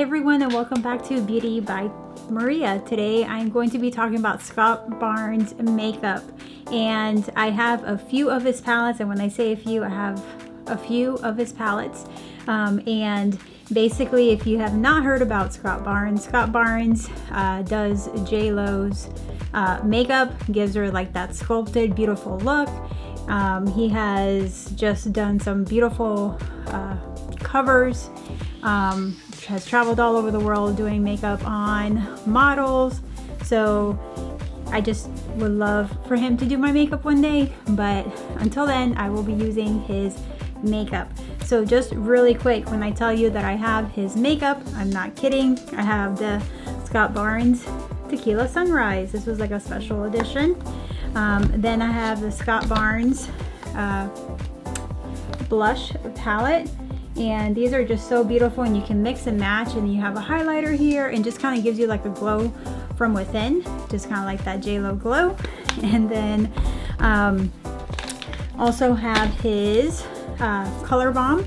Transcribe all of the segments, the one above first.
Hi everyone, and welcome back to Beauty by Maria. Today I'm going to be talking about Scott Barnes makeup, and I have a few of his palettes, and when I say a few, I have a few of his palettes. And basically, if you have not heard about Scott Barnes does J-Lo's makeup, gives her like that sculpted beautiful look. He has just done some beautiful covers, has traveled all over the world doing makeup on models. So I just would love for him to do my makeup one day, but until then I will be using his makeup. So just really quick, when I tell you that I have his makeup, I'm not kidding. I have the Scott Barnes Tequila Sunrise. This was like a special edition. Then I have the Scott Barnes blush palette, and these are just so beautiful, and you can mix and match, and you have a highlighter here and just kind of gives you like a glow from within, just kind of like that J-Lo glow. And then also have his color bomb,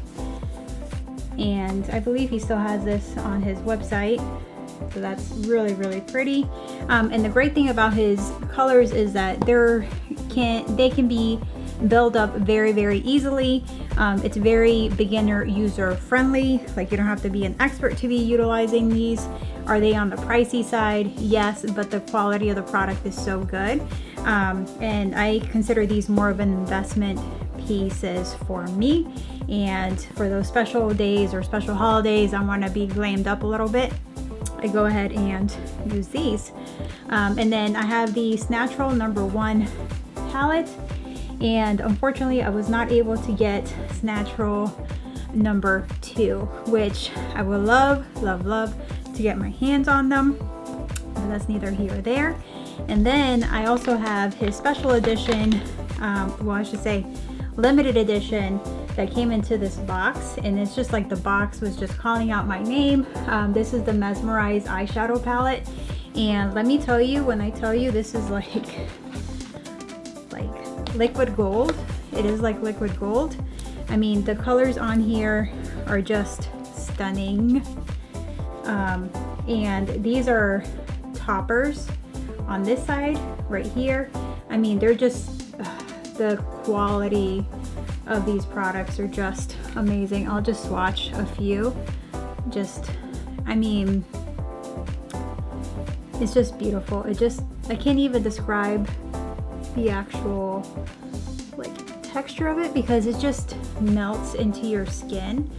and I believe he still has this on his website, so that's really pretty. And the great thing about his colors is that they can be build up very easily. It's very beginner user friendly, like you don't have to be an expert to be utilizing these. Are they on the pricey side? Yes, but the quality of the product is so good, and I consider these more of an investment pieces for me. And for those special days or special holidays, I want to be glammed up a little bit, I go ahead and use these. And then I have the Natural #1 palette, and unfortunately I was not able to get Natural #2, which I would love to get my hands on them, but that's neither here or there. And then I also have his special edition, well, I should say limited edition, that came into this box, and it's just like the box was just calling out my name. This is the Mesmerize Eyeshadow Palette, and let me tell you, when I tell you this is like liquid gold, it is like liquid gold. I mean, the colors on here are just stunning. And these are toppers on this side right here. I mean, they're just the quality of these products are just amazing. I'll just swatch a few. I mean, it's just beautiful. I can't even describe the actual like texture of it, because it just melts into your skin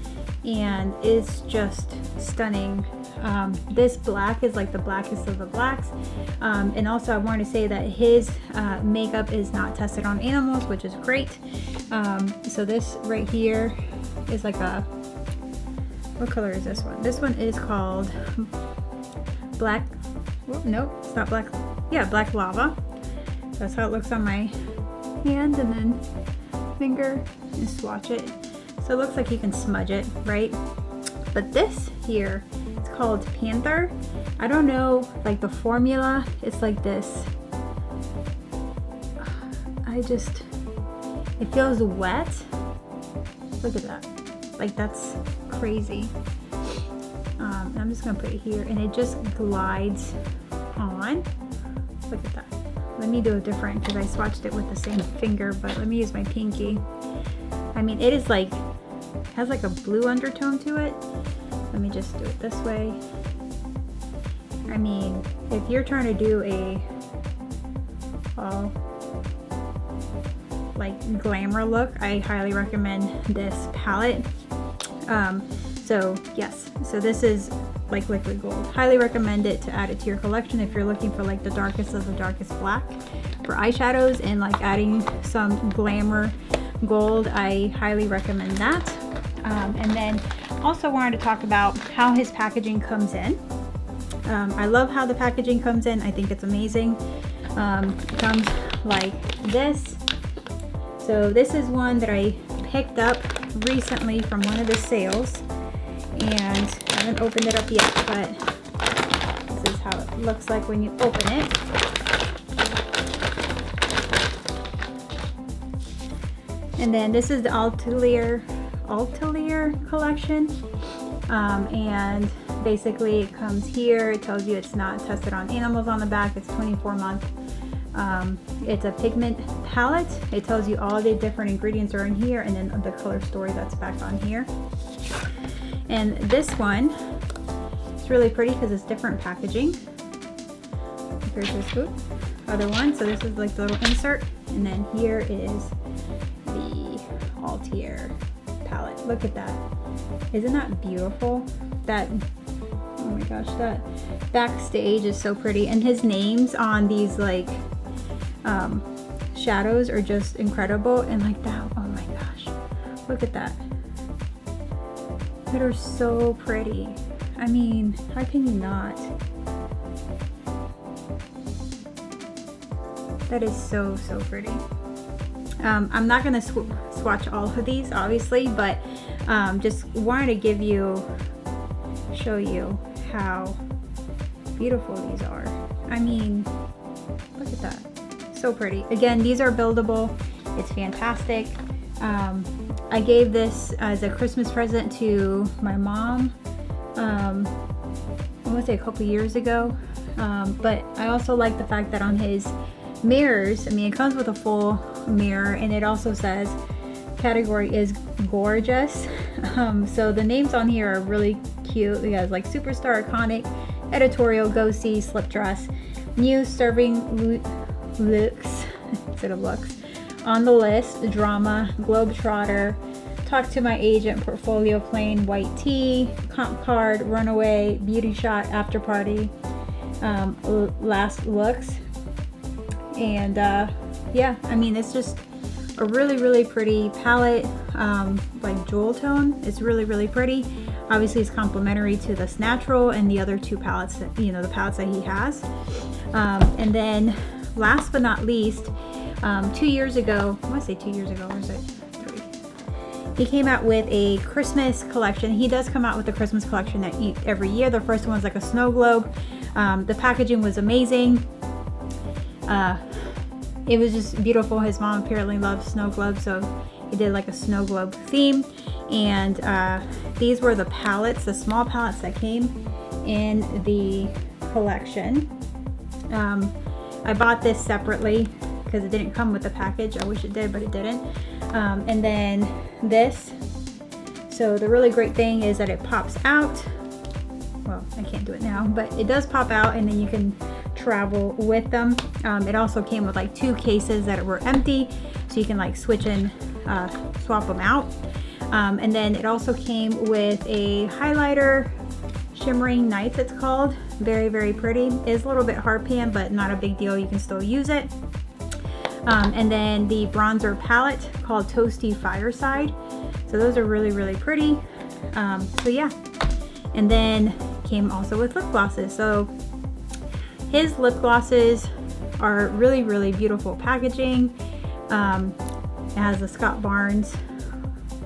and it's just stunning. This black is like the blackest of the blacks, and also I want to say that his makeup is not tested on animals, which is great. So this right here is like a, what color is this one? This one is called black, nope, it's not black, yeah, black lava. That's how it looks on my hand, and then finger and swatch it. So it looks like you can smudge it, right? But this here, it's called Panther. I don't know, like the formula, it's like this. It feels wet. Look at that. Like, that's crazy. I'm just gonna put it here, and it just glides on. Look at that. Let me do it different, because I swatched it with the same finger, but let me use my pinky. I mean, it is like, has like a blue undertone to it. Let me just do it this way. I mean, if you're trying to do a like glamour look, I highly recommend this palette. So yes, so this is like liquid gold. Highly recommend it to add it to your collection if you're looking for like the darkest of the darkest black for eyeshadows, and like adding some glamour gold. I highly recommend that. And then also wanted to talk about how his packaging comes in. I love how the packaging comes in. I think it's amazing. It comes like this. So this is one that I picked up recently from one of the sales, and I haven't opened it up yet, but this is how it looks like when you open it. And then this is the Altelier collection. And basically it comes here. It tells you it's not tested on animals on the back. It's 24-month. It's a pigment palette. It tells you all the different ingredients are in here, and then the color story that's back on here. And this one, it's really pretty because it's different packaging compared to this other one. So this is like the little insert, and then here is the Altier palette. Look at that. Isn't that beautiful? That, oh my gosh, that backstage is so pretty, and his names on these like shadows are just incredible. And like that, oh my gosh, look at that. That are so pretty. I mean, how can you not? That is so pretty. I'm not gonna swatch all of these obviously, but just wanted to show you how beautiful these are. I mean, look at that. So pretty. Again, these are buildable. It's fantastic. I gave this as a Christmas present to my mom, I want to say a couple years ago. But I also like the fact that on his mirrors, I mean, it comes with a full mirror, and it also says category is gorgeous. So the names on here are really cute. He has like superstar, iconic, editorial, go see, slip dress, new, serving looks instead of looks, on the list, drama, globetrotter, talk to my agent, portfolio, plain white tee, comp card, runaway, beauty shot, after party, last looks. And yeah, I mean, it's just a really pretty palette, like jewel tone. It's really pretty. Obviously it's complementary to this natural and the other two palettes that, you know, the palettes that he has. And then last but not least, 2 years ago, I want to say 2 years ago, or is it 3? He came out with a Christmas collection. He does come out with a Christmas collection every year. The first one was like a snow globe. The packaging was amazing. It was just beautiful. His mom apparently loves snow globes, so he did like a snow globe theme. And these were the palettes, the small palettes that came in the collection. I bought this separately because it didn't come with the package. I wish it did, but it didn't. And then this. So the really great thing is that it pops out. Well, I can't do it now, but it does pop out, and then you can travel with them. It also came with like 2 cases that were empty, so you can like switch and swap them out. And then it also came with a highlighter, Shimmering Nights it's called. Very pretty. It's a little bit hard pan, but not a big deal. You can still use it. And then the bronzer palette called Toasty Fireside. So those are really pretty. So yeah. And then came also with lip glosses. So his lip glosses are really beautiful packaging. It has the Scott Barnes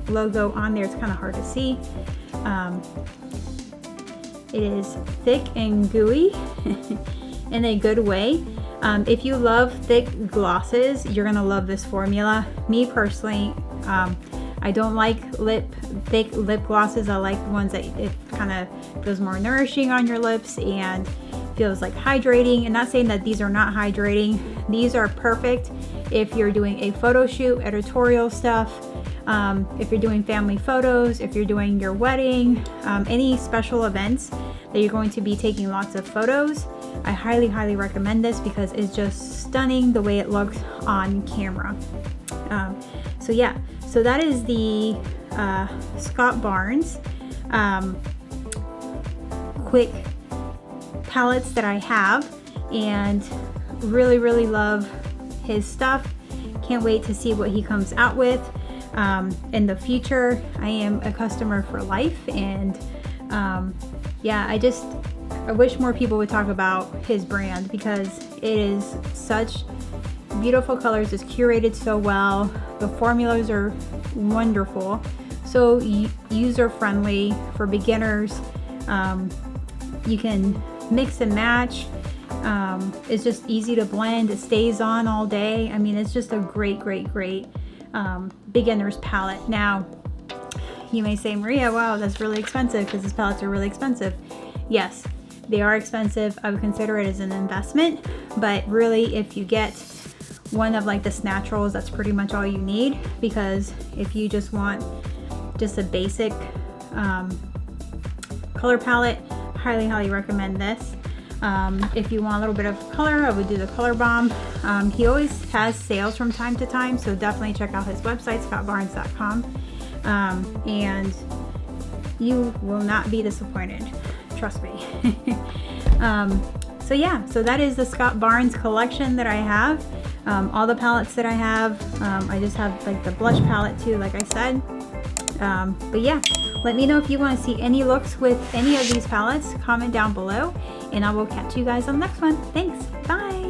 logo on there. It's kind of hard to see. It is thick and gooey in a good way. If you love thick glosses, you're gonna love this formula. Me personally, I don't like thick lip glosses. I like the ones that it kind of feels more nourishing on your lips and feels like hydrating. And not saying that these are not hydrating. These are perfect if you're doing a photo shoot, editorial stuff, if you're doing family photos, if you're doing your wedding, any special events that you're going to be taking lots of photos. I highly recommend this because it's just stunning the way it looks on camera. So yeah, so that is the Scott Barnes quick palettes that I have, and really love his stuff. Can't wait to see what he comes out with in the future. I am a customer for life, and yeah, I wish more people would talk about his brand because it is such beautiful colors. It's curated so well. The formulas are wonderful, so user friendly for beginners. You can mix and match. It's just easy to blend. It stays on all day. I mean, it's just a great beginner's palette. Now, you may say, Maria, wow, that's really expensive because these palettes are really expensive. Yes, they are expensive. I would consider it as an investment, but really if you get one of like this naturals, that's pretty much all you need, because if you just want just a basic color palette, highly recommend this. If you want a little bit of color, I would do the Color Bomb. He always has sales from time to time, so definitely check out his website, scottbarnes.com, and you will not be disappointed, trust me. So yeah, so that is the Scott Barnes collection that I have. All the palettes that I have, I just have like the blush palette too, like I said. But yeah, let me know if you want to see any looks with any of these palettes. Comment down below, and I will catch you guys on the next one. Thanks, bye.